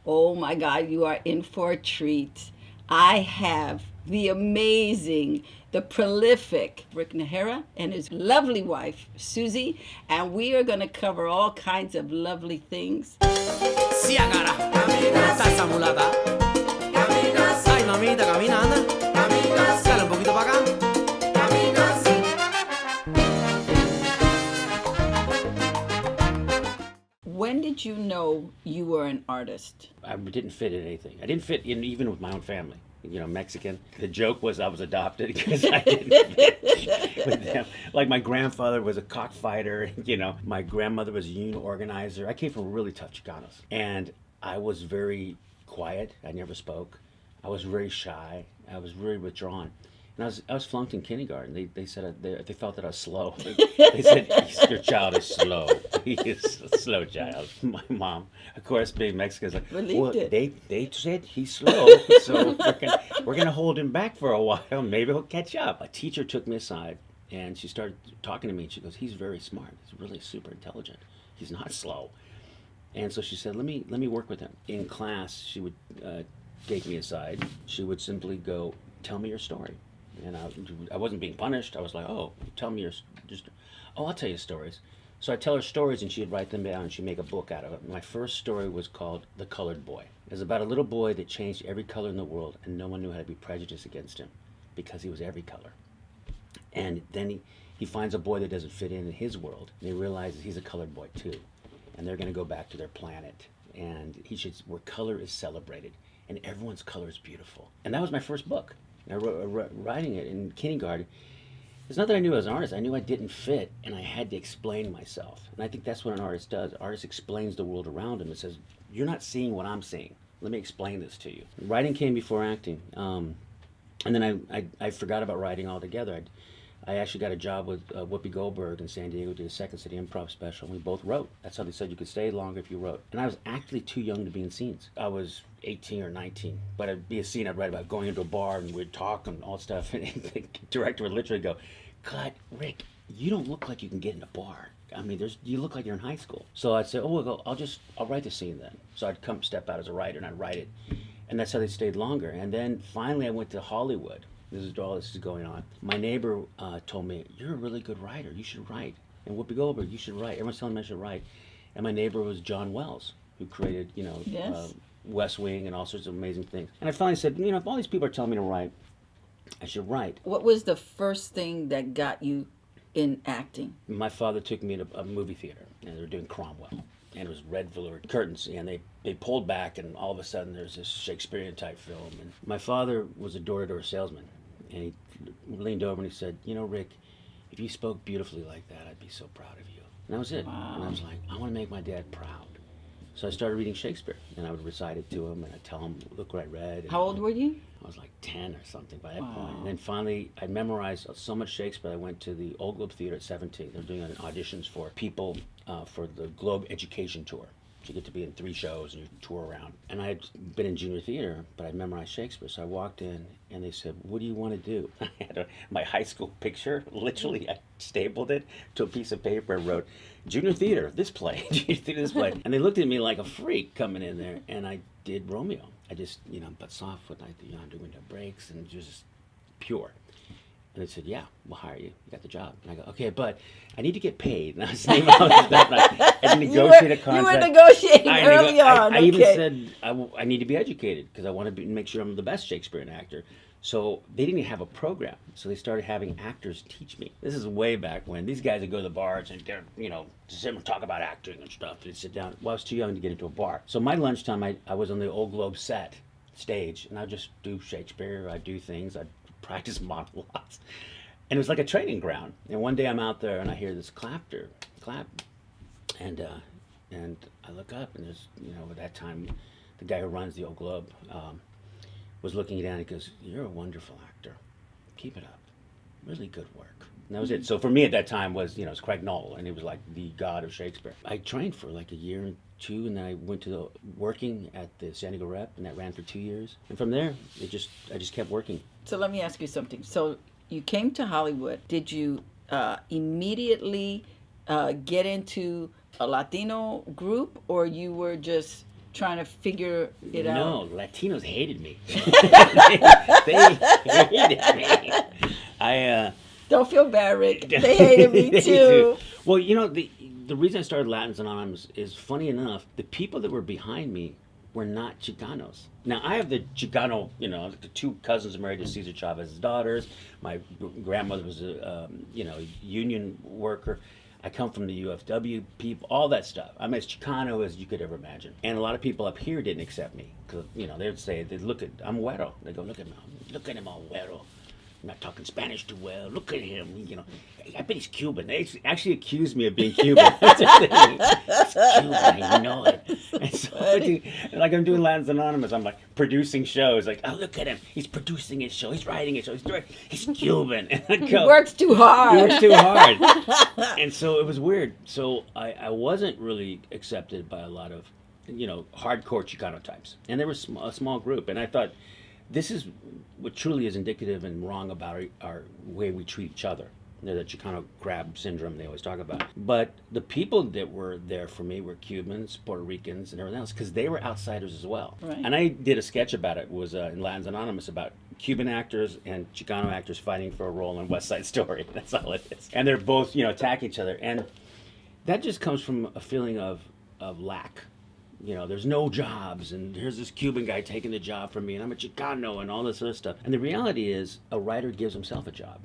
Oh my God, you are in for a treat. I have the amazing, the prolific Rick Najera and his lovely wife, Susie, and we are going to cover all kinds of lovely things. Sí, agarra. Camina. Está esa mulata. Camina. Ay, mamita, camina, anda. Camina. Sale un poquito para acá. Camina. When did you know you were an artist? I didn't fit in anything. I didn't fit in even with my own family. You know, Mexican. The joke was I was adopted because I didn't fit with them. Like my grandfather was a cockfighter. You know, my grandmother was a union organizer. I came from really tough Chicanos, and I was very quiet. I never spoke. I was very shy. I was very withdrawn. And I was flunked in kindergarten. They said they felt that I was slow. They said your child is slow. He is a slow child. My mom, of course, being Mexican, is like, Believed it. They said he's slow, so we're gonna hold him back for a while. Maybe he'll catch up. A teacher took me aside and she started talking to me. And she goes, "He's very smart. He's really super intelligent. He's not slow." And so she said, "Let me work with him." In class, she would take me aside. She would simply go, "Tell me your story." And I wasn't being punished. I was like, "Oh, tell me I'll tell you stories." So I'd tell her stories and she'd write them down and she'd make a book out of it. My first story was called The Colored Boy. It was about a little boy that changed every color in the world and no one knew how to be prejudiced against him because he was every color. And then he finds a boy that doesn't fit in his world and he realizes he's a colored boy too. And they're going to go back to their planet and where color is celebrated and everyone's color is beautiful. And that was my first book. I writing it in kindergarten. It's not that I knew I was an artist. I knew I didn't fit, and I had to explain myself. And I think that's what an artist does. An artist explains the world around him and says, "You're not seeing what I'm seeing. Let me explain this to you." Writing came before acting. And then I forgot about writing altogether. I actually got a job with Whoopi Goldberg in San Diego, did a Second City improv special, and we both wrote. That's how they said you could stay longer if you wrote. And I was actually too young to be in scenes. I was 18 or 19, but I'd be a scene I'd write about going into a bar and we'd talk and all stuff, and the director would literally go, "Cut, Rick, you don't look like you can get in a bar. I mean, you look like you're in high school." So I'd say, "Oh, I'll write the scene then." So I'd step out as a writer and I'd write it. And that's how they stayed longer. And then finally I went to Hollywood. This is going on. My neighbor told me, "You're a really good writer. You should write." And Whoopi Goldberg, "You should write." Everyone's telling me I should write. And my neighbor was John Wells, who created, Yes. West Wing and all sorts of amazing things. And I finally said, if all these people are telling me to write, I should write. What was the first thing that got you in acting? My father took me to a movie theater, and they were doing Cromwell. And it was red velour curtains, and they pulled back, and all of a sudden there's this Shakespearean type film. And my father was a door-to-door salesman. And he leaned over and he said, "Rick, if you spoke beautifully like that, I'd be so proud of you." And that was it. Wow. And I was like, I want to make my dad proud. So I started reading Shakespeare, and I would recite it to him, and I'd tell him, "Look what I read." And How old were you? I was like 10 or something by that Wow. point. And then finally, I memorized so much Shakespeare, I went to the Old Globe Theater at 17. They're doing auditions for people for the Globe Education Tour. So you get to be in 3 shows and you tour around. And I had been in junior theater, but I'd memorized Shakespeare. So I walked in and they said, "What do you want to do?" I had my high school picture. Literally, I stapled it to a piece of paper and wrote, "Junior theater, this play, junior theater, this play." And they looked at me like a freak coming in there. And I did Romeo. I just, but soft with I'm doing the breaks and just pure. And they said, "Yeah, we'll hire you. You got the job." And I go, "Okay, but I need to get paid." And I was saying, I negotiated a contract. You were negotiating early on. I even said, I need to be educated because I want to make sure I'm the best Shakespearean actor. So they didn't even have a program. So they started having actors teach me. This is way back when these guys would go to the bars and they're, sit and talk about acting and stuff. They'd sit down. Well, I was too young to get into a bar. So my lunchtime, I was on the Old Globe stage, and I'd just do Shakespeare. I'd do things. I'd practice monologues. And it was like a training ground. And one day I'm out there and I hear this clap. And I look up and there's, at that time, the guy who runs the Old Globe was looking down and he goes, "You're a wonderful actor. Keep it up. Really good work." And that was it. So for me at that time was, it's Craig Knoll, and he was like the god of Shakespeare. I trained for like a year and 2, and then I went to working at the San Diego Rep, and that ran for 2 years. And from there, I just kept working. So let me ask you something. So you came to Hollywood. Did you immediately get into a Latino group, or you were just trying to figure it out? No, Latinos hated me. they hated me. Don't feel bad, Rick. They hated me They too. Well, you know, the reason I started Latins Anonymous is, funny enough, the people that were behind me were not Chicanos. Now, I have the Chicano, you know, the two cousins married to Cesar Chavez's daughters. My grandmother was a, union worker. I come from the UFW people, all that stuff. I'm as Chicano as you could ever imagine. And a lot of people up here didn't accept me. Because, they'd look at, I'm güero. They go, look at him all güero. I'm not talking Spanish too well. Look at him. I bet he's Cuban. They actually accused me of being Cuban. That's the thing. He's Cuban. I know it. And so, I'm doing Latins Anonymous. I'm like producing shows. Like, oh, look at him. He's producing his show. He's writing his show. He's Cuban. And I go, He works too hard. He works too hard. And so it was weird. So I wasn't really accepted by a lot of, hardcore Chicano types. And there was a small group. And I thought, this is what truly is indicative and wrong about our way we treat each other. The Chicano crab syndrome they always talk about. But the people that were there for me were Cubans, Puerto Ricans, and everything else, because they were outsiders as well. Right. And I did a sketch about it, was in Latins Anonymous, about Cuban actors and Chicano actors fighting for a role in West Side Story. That's all it is. And they're both, attacking each other. And that just comes from a feeling of lack. There's no jobs, and here's this Cuban guy taking the job from me, and I'm a Chicano, and all this other stuff. And the reality is, a writer gives himself a job,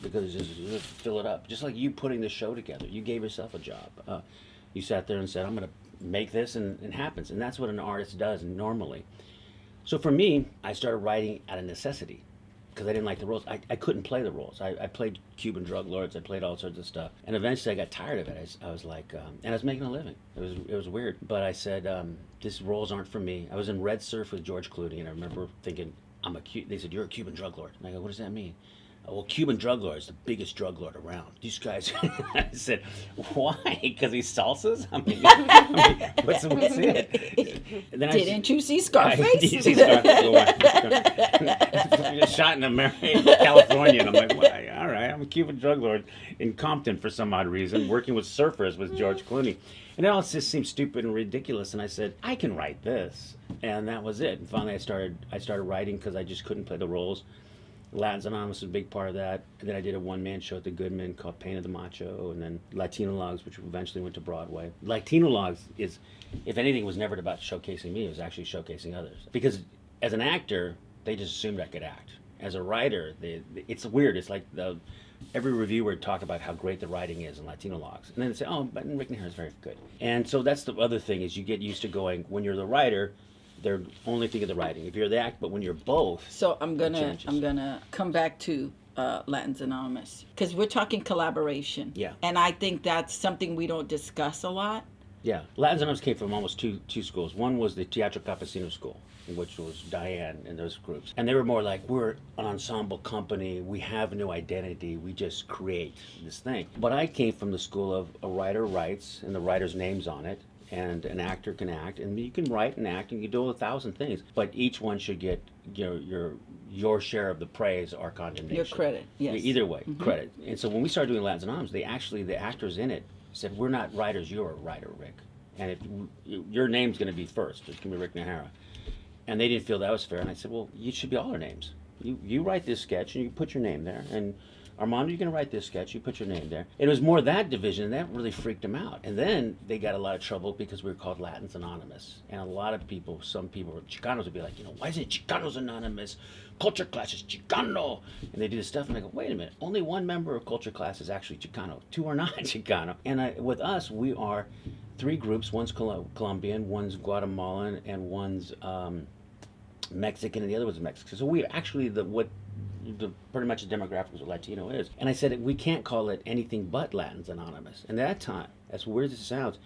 because you fill it up. Just like you putting the show together, you gave yourself a job. You sat there and said, I'm going to make this, and it happens. And that's what an artist does normally. So for me, I started writing out of necessity, because I didn't like the roles. I couldn't play the roles. I played Cuban drug lords. I played all sorts of stuff. And eventually I got tired of it. I was like, and I was making a living. It was weird. But I said, these roles aren't for me. I was in Red Surf with George Clooney, and I remember thinking, they said, you're a Cuban drug lord. And I go, what does that mean? Well, Cuban drug lord is the biggest drug lord around. These guys, I said, why? Because he's salsas? I mean what's it? And then Didn't you see Scarface? Did you see Scarface? Just shot in America, California, and I'm like, well, all right, I'm a Cuban drug lord in Compton for some odd reason, working with surfers with George Clooney. And it all just seemed stupid and ridiculous, and I said, I can write this. And that was it. And finally I started writing, because I just couldn't play the roles. Latins Anonymous was a big part of that. And then I did a one-man show at the Goodman called Pain of the Macho, and then Latinologues, which eventually went to Broadway. Latinologues is, if anything, was never about showcasing me. It was actually showcasing others. Because as an actor, they just assumed I could act. As a writer, it's weird. It's like every reviewer would talk about how great the writing is in Latinologues. And then they say, oh, but Rick Najera is very good. And so that's the other thing, is you get used to going, when you're the writer, they're only thinking of the writing. If you're the act, but when you're both, So I'm gonna come back to Latins Anonymous, because we're talking collaboration. Yeah. And I think that's something we don't discuss a lot. Yeah, Latins Anonymous came from almost two schools. One was the Teatro Campesino school, which was Diane and those groups. And they were more like, we're an ensemble company, we have no identity, we just create this thing. But I came from the school of a writer writes, and the writer's name's on it, and an actor can act, and you can write and act, and you do 1,000 things, but each one should get your share of the praise or condemnation. Your credit, yes. Either way, credit. And so when we started doing Latins Anonymous, the actors in it said, we're not writers, you're a writer, Rick. And if your name's going to be first, it's going to be Rick Najera. And they didn't feel that was fair. And I said, well, you should be all our names. You write this sketch, and you put your name there. And Armando, you're going to write this sketch, you put your name there. It was more that division, and that really freaked them out. And then they got a lot of trouble because we were called Latins Anonymous. And a lot of people, some people, Chicanos would be like, why isn't Chicanos Anonymous? Culture Class is Chicano. And they do this stuff, and I go, wait a minute, only one member of Culture Class is actually Chicano. 2 are not Chicano. And with us, we are 3 groups. One's Colombian, one's Guatemalan, and one's Mexican, and the other one's Mexican. So we actually, pretty much the demographic of what Latino is. And I said, we can't call it anything but Latins Anonymous. And at that time, as weird as it sounds,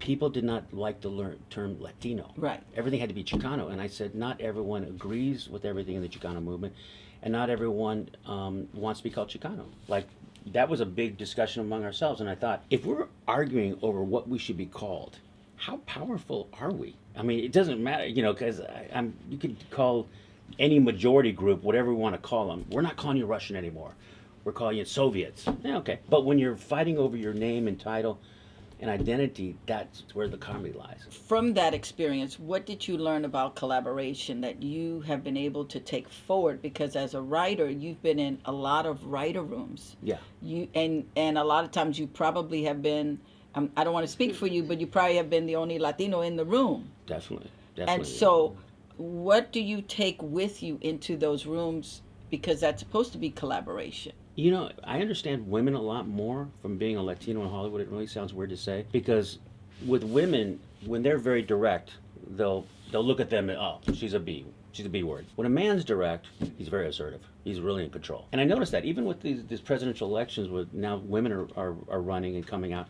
people did not like the term Latino. Right. Everything had to be Chicano. And I said, not everyone agrees with everything in the Chicano movement, and not everyone wants to be called Chicano. Like, that was a big discussion among ourselves. And I thought, if we're arguing over what we should be called, how powerful are we? I mean, it doesn't matter, because you could call any majority group whatever we want to call them. We're not calling you Russian anymore. We're calling you Soviets. Yeah, okay. But when you're fighting over your name and title, and identity, that's where the comedy lies. From that experience, what did you learn about collaboration that you have been able to take forward? Because as a writer, you've been in a lot of writer rooms. Yeah. And a lot of times you probably have been, I don't want to speak for you, but you probably have been the only Latino in the room. Definitely. And so what do you take with you into those rooms? Because that's supposed to be collaboration. You know, I understand women a lot more from being a Latino in Hollywood. It really sounds weird to say, because with women, when they're very direct, they'll look at them and, oh, she's a B word. When a man's direct, he's very assertive. He's really in control. And I noticed that even with these presidential elections, where now women are running and coming out,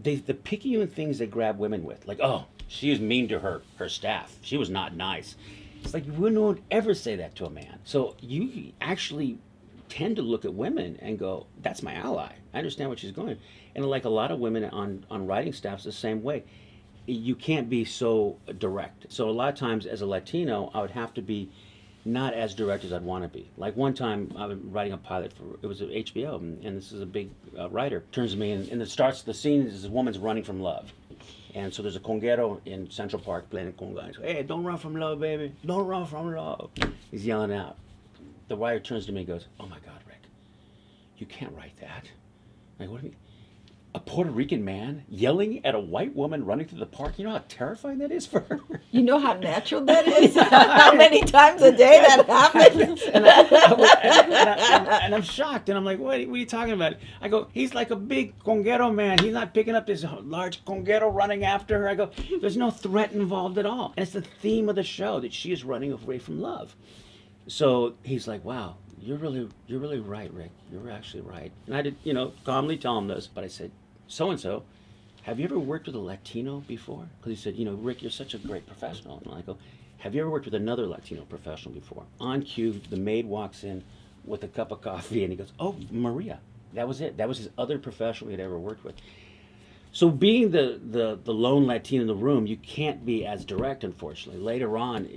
they're picking you in things they grab women with. Like, oh, she was mean to her staff. She was not nice. It's like, you wouldn't ever say that to a man. So you actually tend to look at women and go, that's my ally. I understand what she's going. And like a lot of women on writing staffs, the same way. You can't be so direct. So a lot of times as a Latino, I would have to be not as direct as I'd want to be. Like one time I was writing a pilot it was at HBO, and this is a big writer, turns to me and it starts, the scene is this woman's running from love. And so there's a conguero in Central Park playing a conga. He's like, hey, don't run from love, baby. Don't run from love. He's yelling out. The writer turns to me and goes, oh my God, Rick, you can't write that. I'm like, what do you mean? A Puerto Rican man yelling at a white woman running through the park? You know how terrifying that is for her? You know how natural that is? How many times a day that happens? And I'm shocked. And I'm like, what are you talking about? I go, he's like a big conguero man. He's not picking up this large conguero running after her. I go, there's no threat involved at all. And it's the theme of the show, that she is running away from love. So he's like, wow, you're really right, Rick. You're actually right. And I did, calmly tell him this. But I said, so-and-so, have you ever worked with a Latino before? Because he said, Rick, you're such a great professional. And I go, have you ever worked with another Latino professional before? On cue, the maid walks in with a cup of coffee, and he goes, oh, Maria. That was it. That was his other professional he'd ever worked with. So being the lone Latino in the room, you can't be as direct, unfortunately. Later on,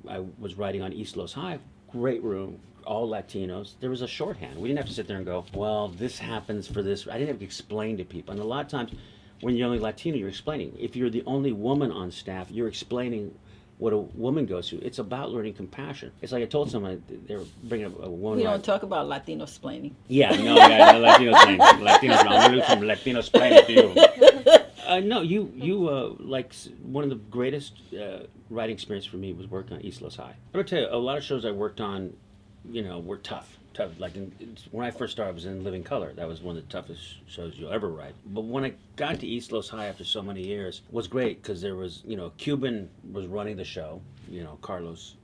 I was writing on East Los High, great room, all Latinos. There was a shorthand. We didn't have to sit there and go, well, this happens for this. I didn't have to explain to people. And a lot of times, when you're only Latino, you're explaining. If you're the only woman on staff, you're explaining what a woman goes through. It's about learning compassion. It's like I told someone, they were bringing up a woman. We don't talk about Latino splaining. Yeah, no, Latino splaining. I'm going to do some Latino splaining to you. No, you like one of the greatest writing experience for me was working on East Los High. I'm going to tell you, a lot of shows I worked on, were tough. Like when I first started, I was in Living Color. That was one of the toughest shows you'll ever write. But when I got to East Los High after so many years, it was great because there was, a Cuban was running the show, Carlos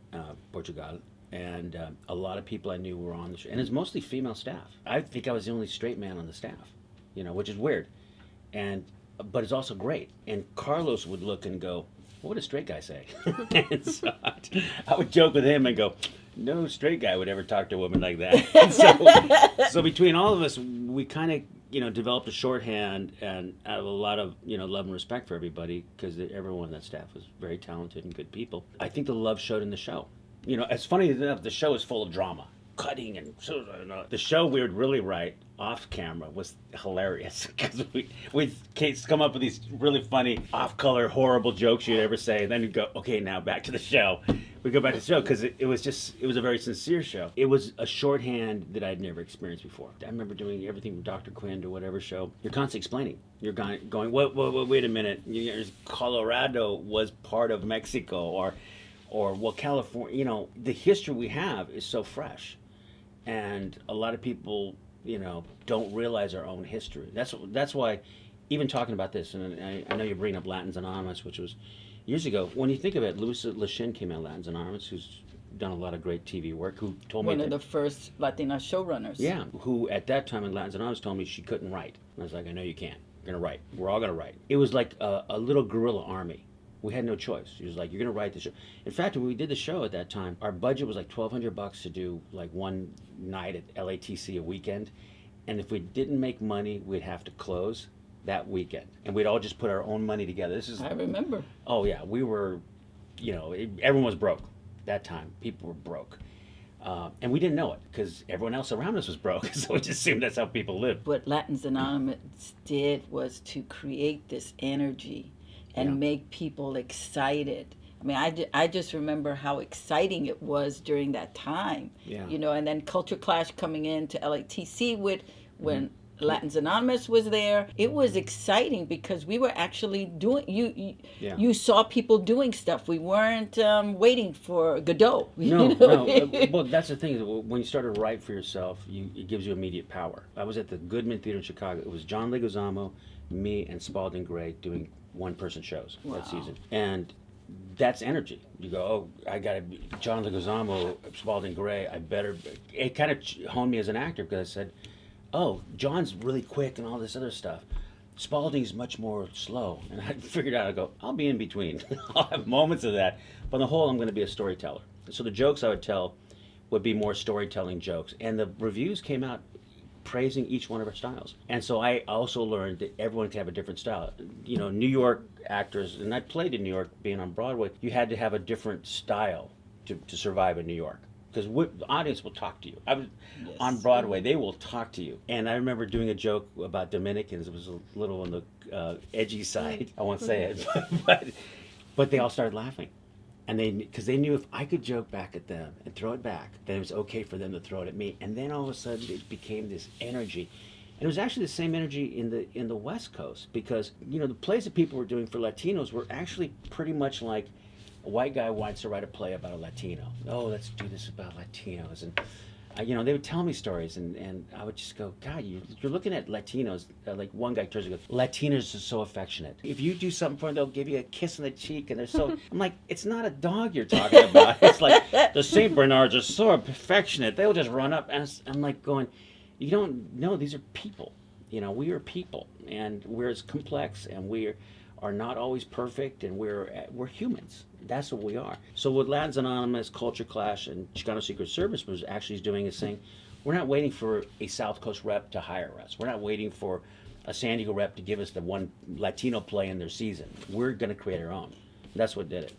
Portugal, and a lot of people I knew were on the show. And it's mostly female staff. I think I was the only straight man on the staff, which is weird. But it's also great. And Carlos would look and go, what would a straight guy say? And so I would joke with him and go, no straight guy would ever talk to a woman like that. So between all of us, we kind of, developed a shorthand, and out of a lot of, love and respect for everybody, because everyone on that staff was very talented and good people. I think the love showed in the show. It's funny enough, the show is full of drama. Cutting and the show we would really write off camera was hilarious because we'd come up with these really funny off-color horrible jokes you'd ever say, and then you'd go, okay, now back to the show. We go back to the show because it was a very sincere show. It was a shorthand that I'd never experienced before. I remember doing everything from Dr. Quinn to whatever show. You're constantly explaining. You're going, wait a minute. Colorado was part of Mexico, or well, California. The history we have is so fresh. And a lot of people, don't realize our own history. That's why, even talking about this, and I know you're bringing up Latins Anonymous, which was years ago. When you think of it, Luis Guzman came out of Latins Anonymous, who's done a lot of great TV work, who told me one of the first Latina showrunners. Yeah, who at that time in Latins Anonymous told me she couldn't write. And I was like, I know you can. You're going to write. We're all going to write. It was like a little guerrilla army. We had no choice. He was like, you're going to write the show. In fact, when we did the show at that time, our budget was like $1,200 to do like one night at LATC a weekend. And if we didn't make money, we'd have to close that weekend. And we'd all just put our own money together. I remember. Oh, yeah. We were, everyone was broke that time. People were broke. And we didn't know it because everyone else around us was broke, so we just assumed that's how people lived. What Latins Anonymous did was to create this energy and make people excited. I mean, I just remember how exciting it was during that time. Yeah. You know, and then Culture Clash coming into LATC when Latins Anonymous was there. It was exciting because we were actually doing, you saw people doing stuff. We weren't waiting for Godot. No. Well, that's the thing. When you start to write for yourself, it gives you immediate power. I was at the Goodman Theater in Chicago. It was John Leguizamo, me, and Spalding Gray doing one-person shows that season. And that's energy. You go, oh, I got to be John Leguizamo, Spalding Gray. It kind of honed me as an actor because I said, oh, John's really quick and all this other stuff. Spalding's much more slow. And I figured out, I go, I'll be in between. I'll have moments of that. But on the whole, I'm going to be a storyteller. So the jokes I would tell would be more storytelling jokes. And the reviews came out praising each one of our styles. And so I also learned that everyone can have a different style. You know, New York actors, and I played in New York being on Broadway, you had to have a different style to survive in New York. Because the audience will talk to you. On Broadway, they will talk to you. And I remember doing a joke about Dominicans. It was a little on the edgy side. I won't say it. But they all started laughing. And because they knew if I could joke back at them and throw it back, then it was okay for them to throw it at me. And then all of a sudden, it became this energy. And it was actually the same energy in the West Coast. Because, you know, the plays that people were doing for Latinos were actually pretty much like, a white guy wants to write a play about a Latino. Oh, let's do this about Latinos. And, you know, they would tell me stories, and I would just go, God, you're looking at Latinos. Like one guy turns and goes, Latinos are so affectionate. If you do something for them, they'll give you a kiss on the cheek, and they're so... I'm like, it's not a dog you're talking about. It's like, the St. Bernards are so affectionate. They'll just run up, and I'm like going, you don't know, these are people. You know, we are people, and we're as complex, and we are not always perfect, and we're humans. That's what we are. So what Latins Anonymous, Culture Clash, and Chicano Secret Service was actually doing is saying, we're not waiting for a South Coast rep to hire us. We're not waiting for a San Diego rep to give us the one Latino play in their season. We're going to create our own. That's what did it.